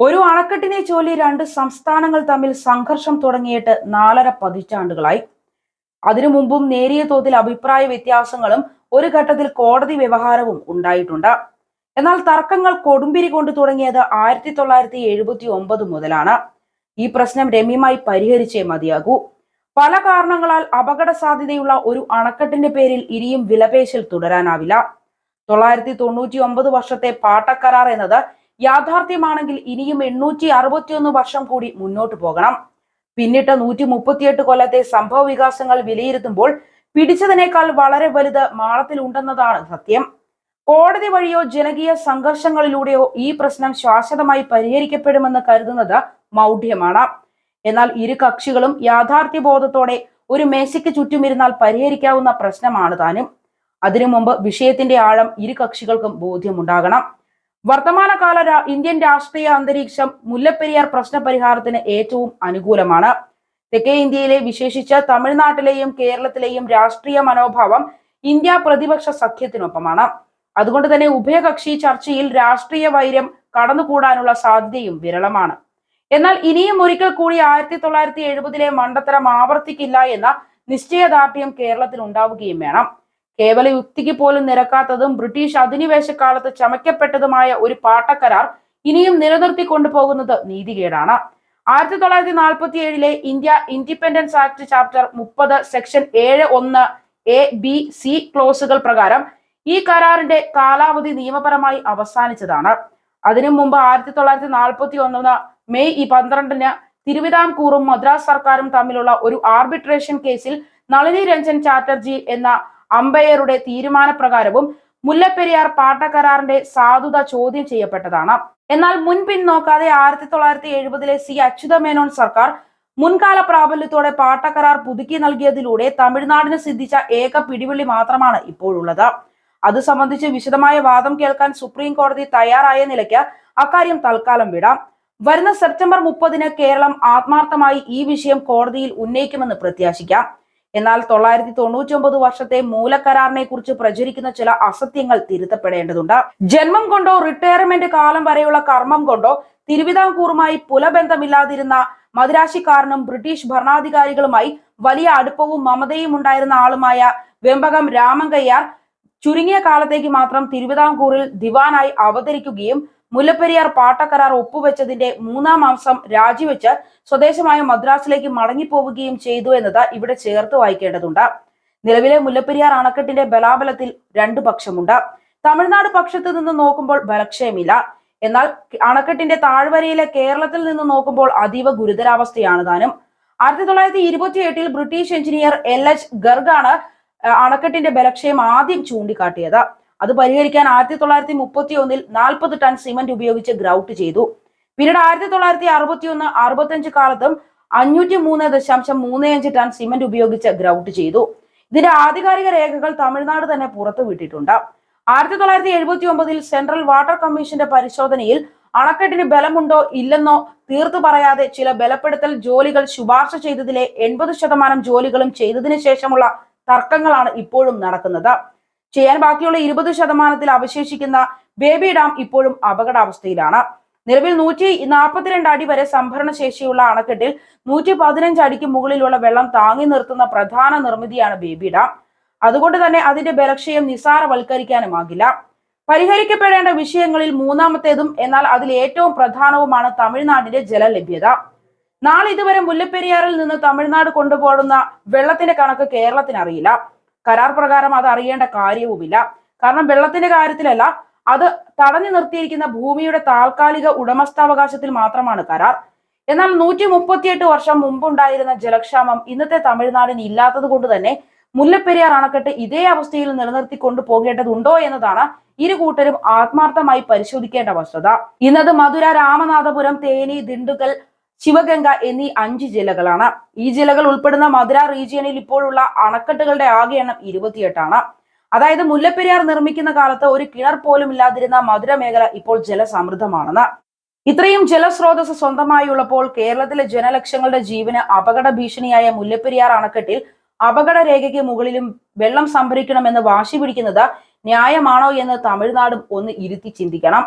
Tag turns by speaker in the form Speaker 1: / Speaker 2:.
Speaker 1: ഒരു അണക്കെട്ടിനെ ചൊല്ലി രണ്ട് സംസ്ഥാനങ്ങൾ തമ്മിൽ സംഘർഷം തുടങ്ങിയിട്ട് 4.5 പതിറ്റാണ്ടുകളായി. അതിനു മുമ്പും നേരിയ തോതിൽ അഭിപ്രായ വ്യത്യാസങ്ങളും ഒരു ഘട്ടത്തിൽ കോടതി വ്യവഹാരവും ഉണ്ടായിട്ടുണ്ട്. എന്നാൽ തർക്കങ്ങൾ കൊടുമ്പിരി കൊണ്ട് തുടങ്ങിയത് 1979 മുതലാണ്. ഈ പ്രശ്നം രമ്യമായി പരിഹരിച്ചേ മതിയാകൂ. പല കാരണങ്ങളാൽ അപകട സാധ്യതയുള്ള ഒരു അണക്കെട്ടിന്റെ പേരിൽ ഇനിയും വിലപേശൽ തുടരാനാവില്ല. 999 വർഷത്തെ പാട്ടക്കരാർ എന്നത് യാഥാർത്ഥ്യമാണെങ്കിൽ ഇനിയും 861 വർഷം കൂടി മുന്നോട്ട് പോകണം. പിന്നിട്ട് 138 കൊല്ലത്തെ സംഭവ വികാസങ്ങൾ വിലയിരുത്തുമ്പോൾ പിടിച്ചതിനേക്കാൾ വളരെ വലുത് മാളത്തിലുണ്ടെന്നതാണ് സത്യം. കോടതി വഴിയോ ജനകീയ സംഘർഷങ്ങളിലൂടെയോ ഈ പ്രശ്നം ശാശ്വതമായി പരിഹരിക്കപ്പെടുമെന്ന് കരുതുന്നത് മൗഢ്യമാണ്. എന്നാൽ ഇരു കക്ഷികളും യാഥാർത്ഥ്യബോധത്തോടെ ഒരു മേശയ്ക്ക് ചുറ്റുമിരുന്നാൽ പരിഹരിക്കാവുന്ന പ്രശ്നമാണ് താനും. അതിനു മുമ്പ് വിഷയത്തിന്റെ ആഴം ഇരു കക്ഷികൾക്കും ബോധ്യമുണ്ടാകണം. വർത്തമാനകാല ഇന്ത്യൻ രാഷ്ട്രീയ അന്തരീക്ഷം മുല്ലപ്പെരിയാർ പ്രശ്ന പരിഹാരത്തിന് ഏറ്റവും അനുകൂലമാണ്. തെക്കേ ഇന്ത്യയിലെ, വിശേഷിച്ച് തമിഴ്നാട്ടിലെയും കേരളത്തിലെയും രാഷ്ട്രീയ മനോഭാവം ഇന്ത്യ പ്രതിപക്ഷ സഖ്യത്തിനൊപ്പമാണ്. അതുകൊണ്ട് തന്നെ ഉഭയകക്ഷി ചർച്ചയിൽ രാഷ്ട്രീയ വൈര്യം കടന്നുകൂടാനുള്ള സാധ്യതയും വിരളമാണ്. എന്നാൽ ഇനിയും ഒരിക്കൽ കൂടി 1970 മണ്ടത്തരം ആവർത്തിക്കില്ല എന്ന നിശ്ചയദാർഢ്യം കേരളത്തിൽ ഉണ്ടാവുകയും വേണം. കേവല യുക്തിക്ക് പോലും നിരക്കാത്തതും ബ്രിട്ടീഷ് അധിനിവേശ കാലത്ത് ചമയ്ക്കപ്പെട്ടതുമായ ഒരു പാട്ടക്കരാർ ഇനിയും നിലനിർത്തി കൊണ്ടുപോകുന്നത് നീതികേടാണ്. 1947 India independence act chapter 30 section 7(1)(a)(b)(c) ക്ലോസുകൾ പ്രകാരം ഈ കരാറിന്റെ കാലാവധി നിയമപരമായി അവസാനിച്ചതാണ്. അതിനു മുമ്പ് 1941 മെയ് 12 തിരുവിതാംകൂറും മദ്രാസ് സർക്കാരും തമ്മിലുള്ള ഒരു ആർബിട്രേഷൻ കേസിൽ നളിനി രഞ്ജൻ ചാറ്റർജി എന്ന അമ്പയറുടെ തീരുമാനപ്രകാരവും മുല്ലപ്പെരിയാർ പാട്ടക്കരാറിന്റെ സാധുത ചോദ്യം ചെയ്യപ്പെട്ടതാണ്. എന്നാൽ മുൻപിൻ നോക്കാതെ 1970 സി അച്യുതമേനോൻ സർക്കാർ മുൻകാല പ്രാബല്യത്തോടെ പാട്ടക്കരാർ പുതുക്കി നൽകിയതിലൂടെ തമിഴ്നാടിന് സിദ്ധിച്ച ഏക പിടിവള്ളി മാത്രമാണ് ഇപ്പോഴുള്ളത്. അത് സംബന്ധിച്ച് വിശദമായ വാദം കേൾക്കാൻ സുപ്രീം കോടതി തയ്യാറായ നിലയ്ക്ക് അക്കാര്യം തൽക്കാലം വിടാം. വരുന്ന സെപ്റ്റംബർ 30 കേരളം ആത്മാർത്ഥമായി ഈ വിഷയം കോടതിയിൽ ഉന്നയിക്കുമെന്ന് പ്രത്യാശിക്കാം. എന്നാൽ 999 വർഷത്തെ മൂലക്കരാറിനെ കുറിച്ച് പ്രചരിക്കുന്ന ചില അസത്യങ്ങൾ തിരുത്തപ്പെടേണ്ടതുണ്ട്. ജന്മം കൊണ്ടോ റിട്ടയർമെന്റ് കാലം വരെയുള്ള കർമ്മം കൊണ്ടോ തിരുവിതാംകൂറുമായി പുലബന്ധമില്ലാതിരുന്ന മദിരാശിക്കാരനും ബ്രിട്ടീഷ് ഭരണാധികാരികളുമായി വലിയ അടുപ്പവും മമതയും ഉണ്ടായിരുന്ന ആളുമായ വെമ്പകം രാമങ്കയ്യാർ ചുരുങ്ങിയ കാലത്തേക്ക് മാത്രം തിരുവിതാംകൂറിൽ ദിവാനായി അവതരിക്കുകയും മുല്ലപ്പെരിയാർ പാട്ടക്കരാർ ഒപ്പുവെച്ചതിന്റെ 3-ാം മാസം രാജിവെച്ച് സ്വദേശമായ മദ്രാസിലേക്ക് മടങ്ങിപ്പോവുകയും ചെയ്തു എന്നത് ഇവിടെ ചേർത്ത് വായിക്കേണ്ടതുണ്ട്. നിലവിലെ മുല്ലപ്പെരിയാർ അണക്കെട്ടിന്റെ ബലാബലത്തിൽ രണ്ടു പക്ഷമുണ്ട്. തമിഴ്നാട് പക്ഷത്ത് നിന്ന് നോക്കുമ്പോൾ ബലക്ഷയമില്ല. എന്നാൽ അണക്കെട്ടിന്റെ താഴ്വരയിലെ കേരളത്തിൽ നിന്ന് നോക്കുമ്പോൾ അതീവ ഗുരുതരാവസ്ഥയാണ് താനും. 1928 ബ്രിട്ടീഷ് എഞ്ചിനീയർ LH ഗർഗാണ് അണക്കെട്ടിന്റെ ബലക്ഷയം ആദ്യം ചൂണ്ടിക്കാട്ടിയത്. അത് പരിഹരിക്കാൻ 1931 40 ടൺ സിമന്റ് ഉപയോഗിച്ച് ഗ്രൗട്ട് ചെയ്തു. പിന്നീട് 1961-65 കാലത്തും 503.35 ടൺ സിമന്റ് ഉപയോഗിച്ച് ഗ്രൗട്ട് ചെയ്തു. ഇതിന്റെ ആധികാരിക രേഖകൾ തമിഴ്നാട് തന്നെ പുറത്തുവിട്ടിട്ടുണ്ട്. 1979 സെൻട്രൽ വാട്ടർ കമ്മീഷന്റെ പരിശോധനയിൽ അണക്കെട്ടിന് ബലമുണ്ടോ ഇല്ലെന്നോ തീർത്തു പറയാതെ ചില ബലപ്പെടുത്തൽ ജോലികൾ ശുപാർശ ചെയ്തതിലെ 80% ജോലികളും ചെയ്തതിനു ശേഷമുള്ള തർക്കങ്ങളാണ് ഇപ്പോഴും നടക്കുന്നത്. ചെയ്യാൻ ബാക്കിയുള്ള 20% അവശേഷിക്കുന്ന ബേബി ഡാം ഇപ്പോഴും അപകടാവസ്ഥയിലാണ്. നിലവിൽ 142 അടി വരെ സംഭരണ ശേഷിയുള്ള അണക്കെട്ടിൽ 115 അടിക്ക് മുകളിലുള്ള വെള്ളം താങ്ങി നിർത്തുന്ന പ്രധാന നിർമ്മിതിയാണ് ബേബി ഡാം. അതുകൊണ്ട് തന്നെ അതിന്റെ ബലക്ഷയം നിസാരവൽക്കരിക്കാനുമാകില്ല. പരിഹരിക്കപ്പെടേണ്ട വിഷയങ്ങളിൽ മൂന്നാമത്തേതും എന്നാൽ അതിൽ ഏറ്റവും പ്രധാനവുമാണ് തമിഴ്നാടിന്റെ ജലലഭ്യത. നാളിതുവരെ മുല്ലപ്പെരിയാറിൽ നിന്ന് തമിഴ്നാട് കൊണ്ടുപോകുന്ന വെള്ളത്തിന്റെ കണക്ക് കേരളത്തിന് അറിയില്ല. കരാർ പ്രകാരം അത് അറിയേണ്ട കാര്യവുമില്ല. കാരണം വെള്ളത്തിന്റെ കാര്യത്തിലല്ല, അത് തടഞ്ഞു നിർത്തിയിരിക്കുന്ന ഭൂമിയുടെ താൽക്കാലിക ഉടമസ്ഥാവകാശത്തിൽ മാത്രമാണ് കരാർ. എന്നാൽ 138 വർഷം മുമ്പുണ്ടായിരുന്ന ജലക്ഷാമം ഇന്നത്തെ തമിഴ്നാടിന് ഇല്ലാത്തത് കൊണ്ട് തന്നെ മുല്ലപ്പെരിയാർ അണക്കെട്ട് ഇതേ അവസ്ഥയിൽ നിലനിർത്തി കൊണ്ടുപോകേണ്ടതുണ്ടോ എന്നതാണ് ഇരു കൂട്ടരും ആത്മാർത്ഥമായി പരിശോധിക്കേണ്ട വസ്തുത. ഇന്നത് മധുര, രാമനാഥപുരം, തേനി, ദിണ്ടുകൽ, ശിവഗംഗ എന്നീ 5 ജില്ലകളാണ്. ഈ ജില്ലകൾ ഉൾപ്പെടുന്ന മധുര റീജിയനിൽ ഇപ്പോഴുള്ള അണക്കെട്ടുകളുടെ ആകെ എണ്ണം 28 ആണ്. അതായത് മുല്ലപ്പെരിയാർ നിർമ്മിക്കുന്ന കാലത്ത് ഒരു കിണർ പോലും ഇല്ലാതിരുന്ന മധുര മേഖല ഇപ്പോൾ ജലസമൃദ്ധമാണെന്ന്. ഇത്രയും ജലസ്രോതസ് സ്വന്തമായുള്ളപ്പോൾ കേരളത്തിലെ ജനലക്ഷങ്ങളുടെ ജീവന് അപകട ഭീഷണിയായ മുല്ലപ്പെരിയാർ അണക്കെട്ടിൽ അപകട രേഖയ്ക്ക് മുകളിലും വെള്ളം സംഭരിക്കണമെന്ന് വാശി പിടിക്കുന്നത് ന്യായമാണോ എന്ന് തമിഴ്നാടും ഒന്ന് ഇരുത്തി ചിന്തിക്കണം.